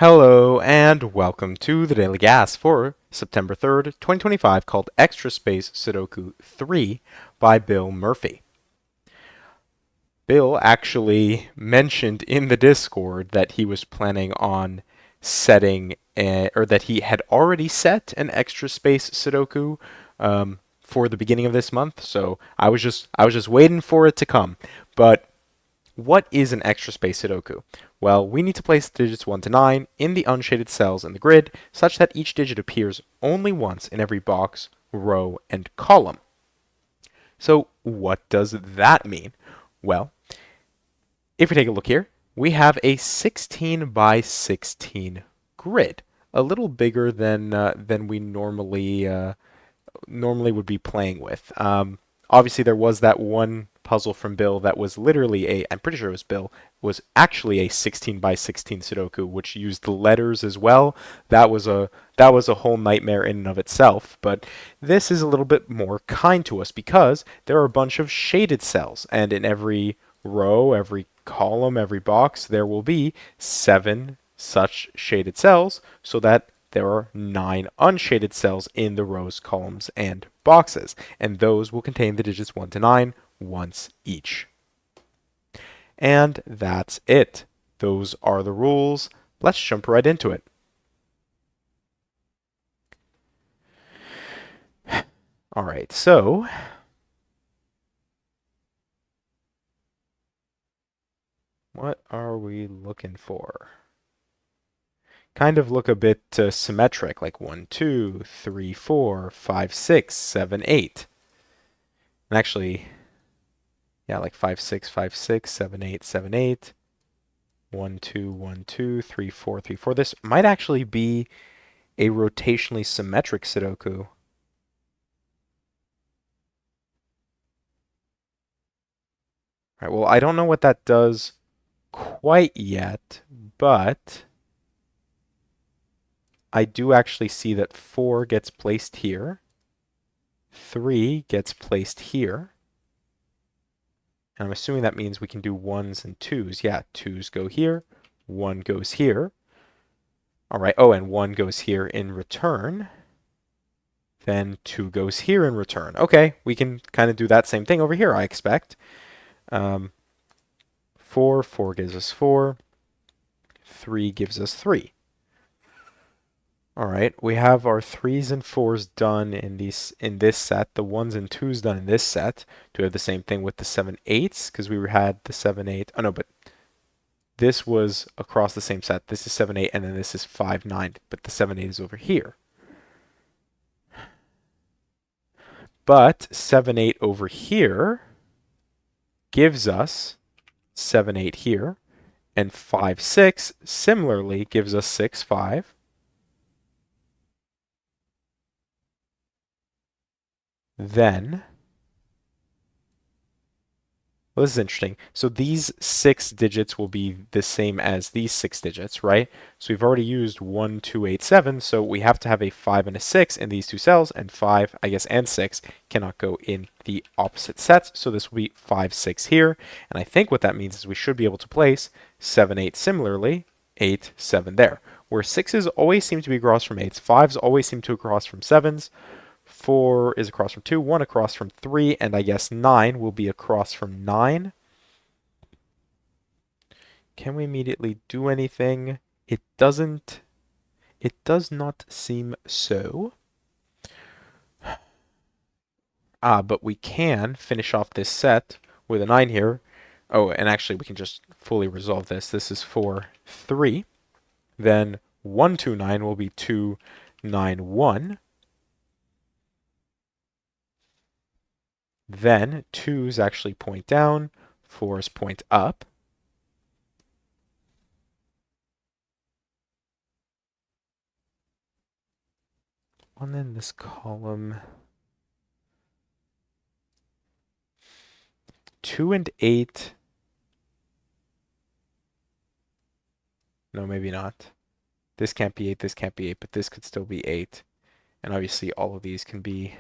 Hello and welcome to the Daily Gas for September 3rd, 2025, called Extra Space Sudoku 3 by Bill Murphy. Bill actually mentioned in the Discord that he was planning on or that he had already set an Extra Space Sudoku for the beginning of this month. So I was just waiting for it to come. But what is an extra space Sudoku? Well, we need to place digits 1 to 9 in the unshaded cells in the grid such that each digit appears only once in every box, row, and column. So what does that mean? Well, if we take a look here, we have a 16 by 16 grid, a little bigger than we normally would be playing with. Obviously, there was that one puzzle from Bill that was literally I'm pretty sure it was Bill, was actually a 16 by 16 Sudoku, which used the letters as well. That was a whole nightmare in and of itself. But this is a little bit more kind to us because there are a bunch of shaded cells, and in every row, every column, every box, there will be 7 such shaded cells, so that there are 9 unshaded cells in the rows, columns, and boxes, and those will contain the digits 1 to 9 once each. And that's it. Those are the rules. Let's jump right into it. All right, so what are we looking for? Kind of look a bit symmetric, like 1, 2, 3, 4, 5, 6, 7, 8. And actually, yeah, like 5, 6, 5, 6, 7, 8, 7, 8. 1, 2, 1, 2, 3, 4, 3, 4. This might actually be a rotationally symmetric Sudoku. All right, well, I don't know what that does quite yet, but I do actually see that 4 gets placed here, 3 gets placed here, and I'm assuming that means we can do 1s and 2s. Yeah, 2s go here, 1 goes here. All right, oh, and 1 goes here in return. Then 2 goes here in return. Okay, we can kind of do that same thing over here, I expect. 4 gives us 4, 3 gives us 3. All right, we have our 3s and 4s done in this set, the 1s and 2s done in this set. Do we have the same thing with the 7 8s? Because we had the 7 8. Oh no, but this was across the same set. This is 7 8, and then this is 5 9, but the 7 8 is over here. But 7 8 over here gives us 7 8 here, and 5 6 similarly gives us 6 5. Then, well, this is interesting. So these 6 digits will be the same as these 6 digits, right? So we've already used 1, 2, 8, 7, so we have to have a 5 and a 6 in these two cells, and 5, I guess, and 6 cannot go in the opposite sets, so this will be 5, 6 here, and I think what that means is we should be able to place 7, 8 similarly, 8, 7 there. Where 6s always seem to be across from 8s, 5s always seem to across from 7s, 4 is across from 2, 1 across from 3, and I guess 9 will be across from 9. Can we immediately do anything? It doesn't. It does not seem so. But we can finish off this set with a 9 here. Oh, and actually we can just fully resolve this. This is 4, 3. Then 1, 2, 9 will be 2, 9, 1. Then 2's actually point down, 4's point up. And then this column, 2 and 8. No, maybe not. This can't be 8, this can't be 8, but this could still be 8. And obviously all of these can be,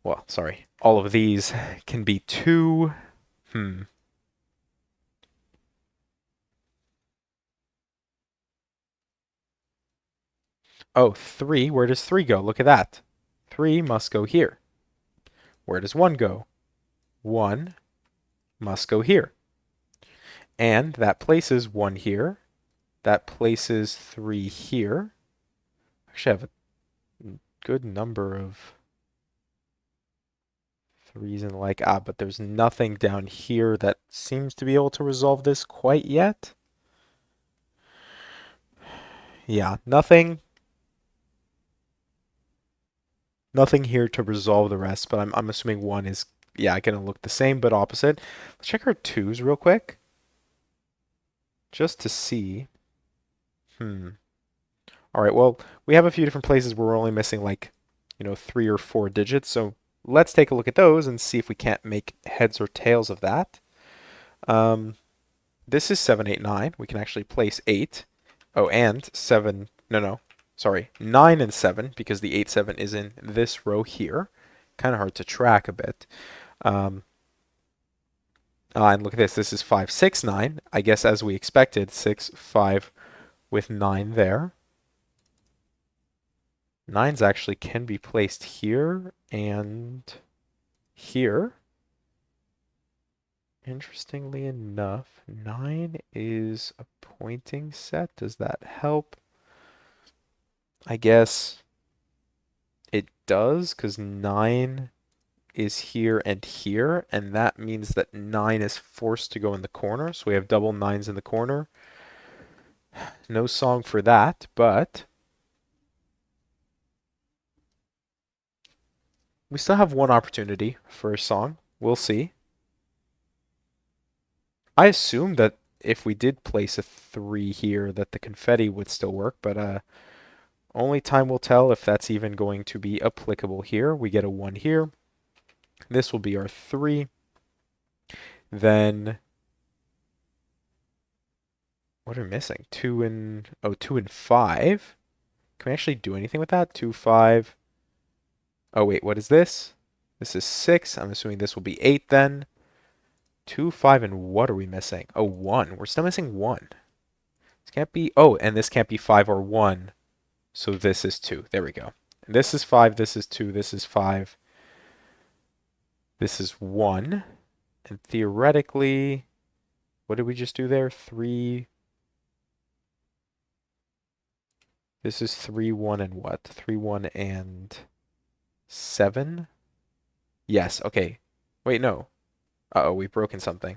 well, sorry, all of these can be 2. Hmm. Oh, 3. Where does 3 go? Look at that. 3 must go here. Where does 1 go? 1 must go here. And that places 1 here. That places 3 here. Actually, I have a good number of 3s and like, but there's nothing down here that seems to be able to resolve this quite yet. Yeah, nothing here to resolve the rest, but I'm assuming 1 is, yeah, going to look the same but opposite. Let's check our 2s real quick, just to see. All right, well, we have a few different places where we're only missing like, 3 or 4 digits, so let's take a look at those and see if we can't make heads or tails of that. Um, this is 7, 8, 9. We can actually place 8. Oh, and 7, no, sorry, 9 and 7, because the 8, 7 is in this row here. Kind of hard to track a bit. Um, and look at this. This is 5, 6, 9. I guess as we expected, 6, 5 with 9 there. 9s actually can be placed here and here. Interestingly enough, 9 is a pointing set. Does that help? I guess it does, because 9 is here and here, and that means that 9 is forced to go in the corner. So we have double 9s in the corner. No song for that, but we still have one opportunity for a song. We'll see. I assume that if we did place a 3 here, that the confetti would still work, but only time will tell if that's even going to be applicable here. We get a 1 here. This will be our 3. Then, what are we missing? 2 and, 2 and 5. Can we actually do anything with that? 2, 5. Oh, wait, what is this? This is 6. I'm assuming this will be 8 then. 2, 5, and what are we missing? Oh, 1. We're still missing 1. This can't be, and this can't be 5 or 1. So this is 2. There we go. And this is 5, this is 2, this is 5. This is 1. And theoretically, what did we just do there? 3. This is 3, 1, and what? 3, 1, and 7? Yes, okay. Wait, no. Uh-oh, we've broken something.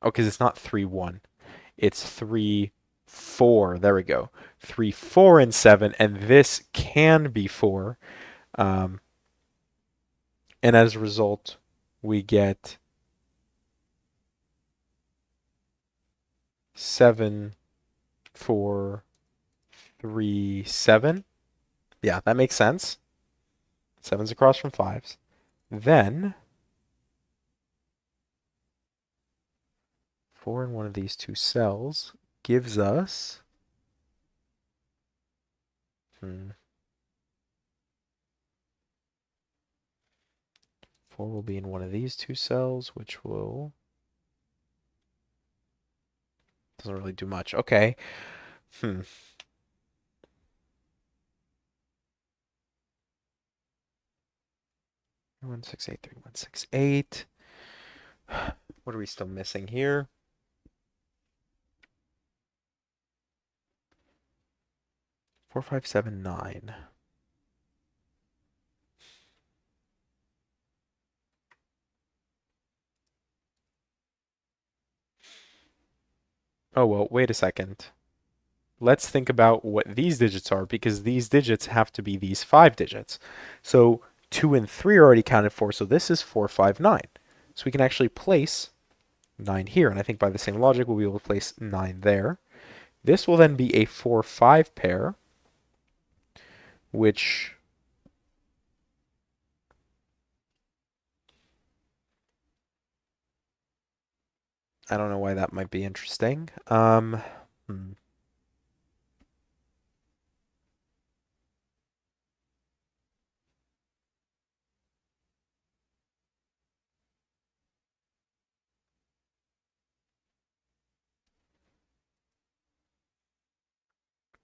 Oh, because it's not 3, 1. It's 3, 4. There we go. 3, 4, and 7, and this can be 4. Um, and as a result, we get 7, 4, 3, 7. Yeah, that makes sense. 7's across from 5's. Then 4 in one of these two cells gives us 4 will be in one of these two cells, which will doesn't really do much. Okay. Hmm. 168, 3168. What are we still missing here? 4, 5, 7, 9. Oh, well, wait a second. Let's think about what these digits are, because these digits have to be these 5 digits. So 2 and 3 are already counted for, so this is 4, 5, 9. So we can actually place 9 here, and I think by the same logic we'll be able to place 9 there. This will then be a 4, 5 pair, which I don't know why that might be interesting. Hmm.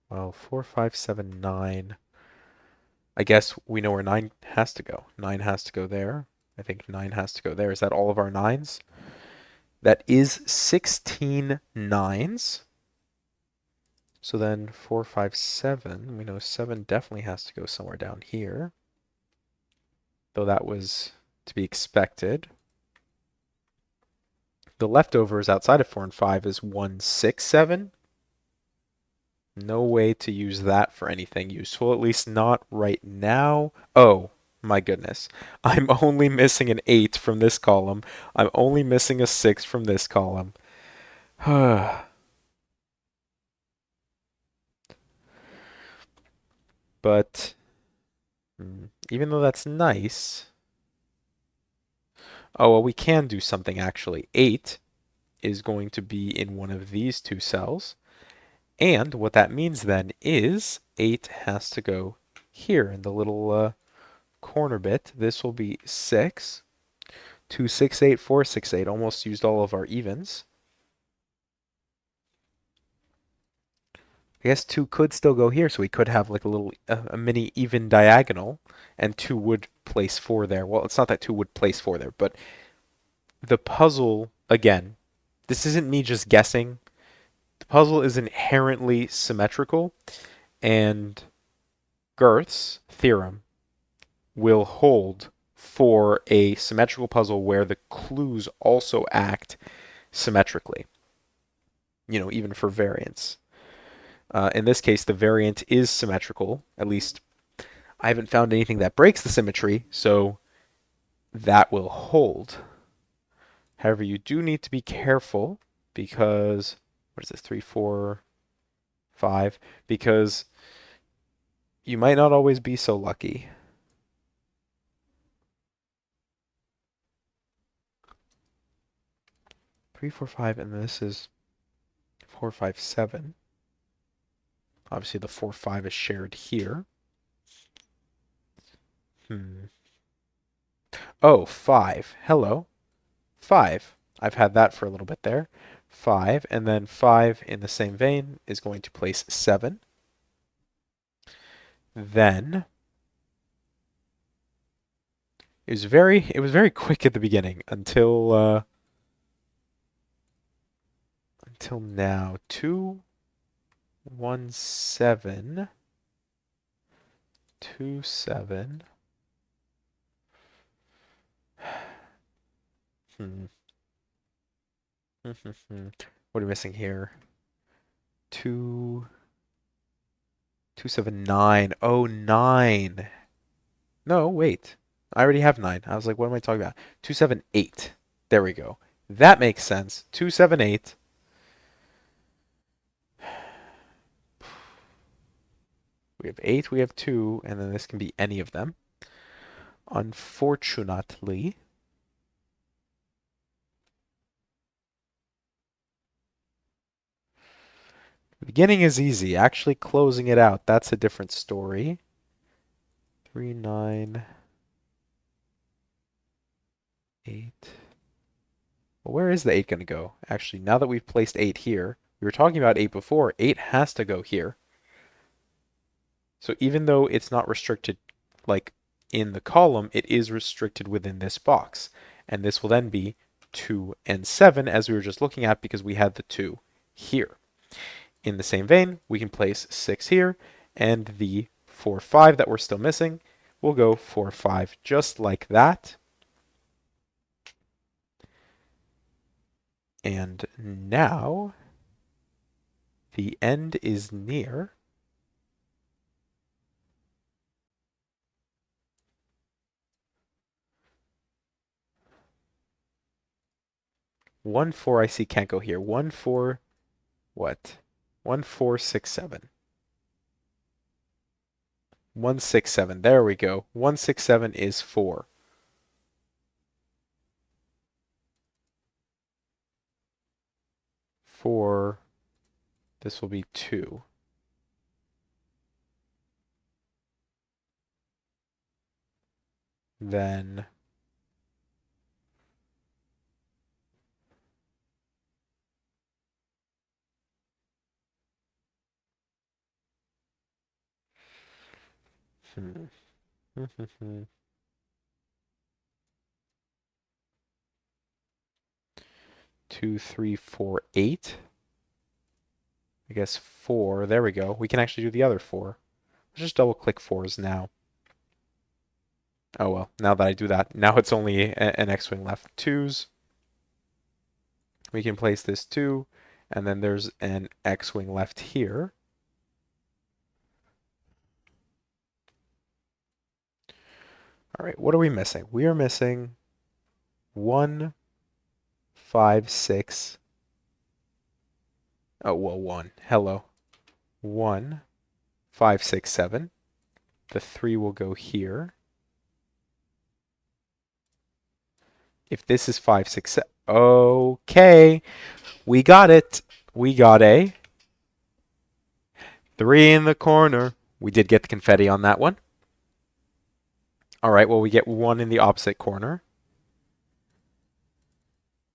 Well, 4, 5, 7, 9. I guess we know where 9 has to go. 9 has to go there. I think 9 has to go there. Is that all of our 9s? That is 16 nines. So then 4, 5, 7. We know 7 definitely has to go somewhere down here. Though that was to be expected. The leftovers outside of 4 and 5 is 1, 6, 7. No way to use that for anything useful, at least not right now. Oh, my goodness. I'm only missing an 8 from this column. I'm only missing a 6 from this column. But even though that's nice, oh, well, we can do something actually. 8 is going to be in one of these two cells. And what that means then is 8 has to go here in the little corner bit. This will be 6. 2, 6, 8, 4, 6, 8. Almost used all of our evens. I guess 2 could still go here, so we could have like a little a mini even diagonal, and 2 would place 4 there. Well, it's not that 2 would place 4 there, but the puzzle, again, this isn't me just guessing. The puzzle is inherently symmetrical, and Girth's theorem will hold for a symmetrical puzzle where the clues also act symmetrically, even for variance. In this case, the variant is symmetrical. At least I haven't found anything that breaks the symmetry, so that will hold. However, you do need to be careful because, what is this, 3, 4, 5? Because you might not always be so lucky. 3, 4, 5, and this is 4, 5, 7. Obviously, the 4, 5 is shared here. Oh, 5. Hello. 5. I've had that for a little bit there. 5, and then 5 in the same vein is going to place 7. Then it was very quick at the beginning until now. 2, 1, 7, 2, 7. Hmm. What are we missing here? 2, 2, 7, 9. Oh, 9. No, wait. I already have 9. I was like, what am I talking about? 2, 7, 8. There we go. That makes sense. 2, 7, 8. We have 8, we have 2, and then this can be any of them. Unfortunately, the beginning is easy. Actually closing it out, that's a different story. 3, 9, 8. Well, where is the 8 going to go? Actually, now that we've placed 8 here, we were talking about 8 before, 8 has to go here. So even though it's not restricted like in the column, it is restricted within this box. And this will then be 2 and 7 as we were just looking at because we had the 2 here. In the same vein, we can place 6 here, and the 4, 5 that we're still missing will go 4, 5 just like that. And now the end is near. One, 4 I see can't go here. 1, 4, what? 1, 4, 6, 7. 1, 6, 7. There we go. 1, 6, 7 is 4. 4, this will be 2. Then Two, three, four, eight. I guess four. There we go. We can actually do the other four. Let's just double click fours now. Oh well, now that I do that, now it's only an X-wing left. Twos. We can place this two, and then there's an X-wing left here. All right, what are we missing? We are missing 1, 5, 6. Oh, well, 1. Hello. 1, 5, 6, 7. The 3 will go here. If this is 5, 6, 7. Okay. We got it. We got a 3 in the corner. We did get the confetti on that one. All right, well, we get 1 in the opposite corner.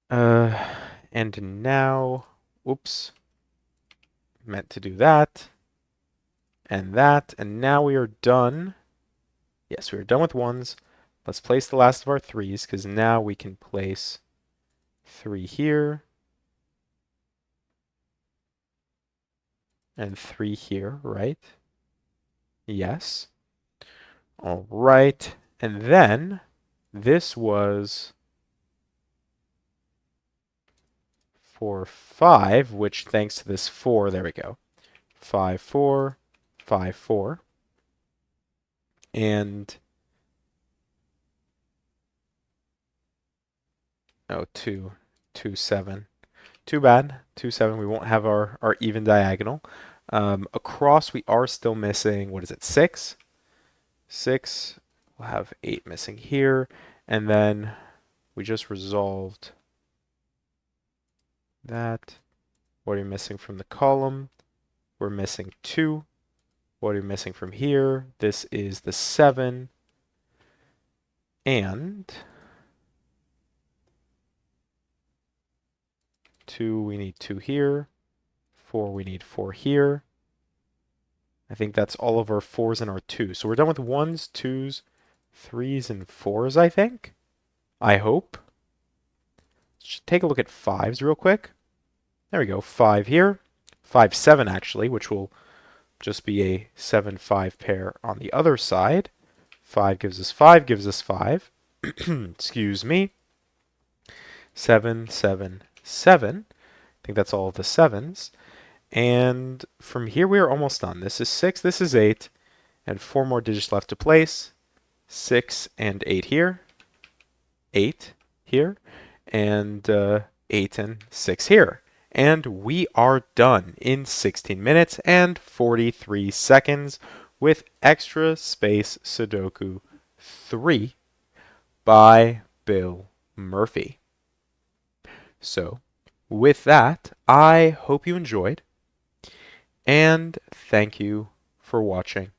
And now, oops, meant to do that, and now we are done. Yes, we are done with ones. Let's place the last of our threes, because now we can place 3 here, and 3 here, right? Yes. All right, and then this was 4, 5, which thanks to this 4, there we go. 5, 4, 5, 4. And, oh, 2, 2, 7. Too bad. 2, 7. We won't have our even diagonal. Across, we are still missing, what is it, 6? 6. We'll have 8 missing here. And then we just resolved that. What are we missing from the column? We're missing 2. What are we missing from here? This is the 7. And 2, we need 2 here. 4, we need 4 here. I think that's all of our 4s and our 2s. So we're done with 1s, 2s, 3s, and 4s, I think. I hope. Let's take a look at 5s real quick. There we go. 5 here. 5, 7 actually, which will just be a 7, 5 pair on the other side. 5 gives us 5, gives us 5. Excuse me. 7, 7, 7. I think that's all of the 7s. And from here we are almost done. This is 6, this is 8, and 4 more digits left to place. 6 and 8 here. 8 here. And 8 and 6 here. And we are done in 16 minutes and 43 seconds with Extra Space Sudoku 3 by Bill Murphy. So, with that, I hope you enjoyed, and thank you for watching.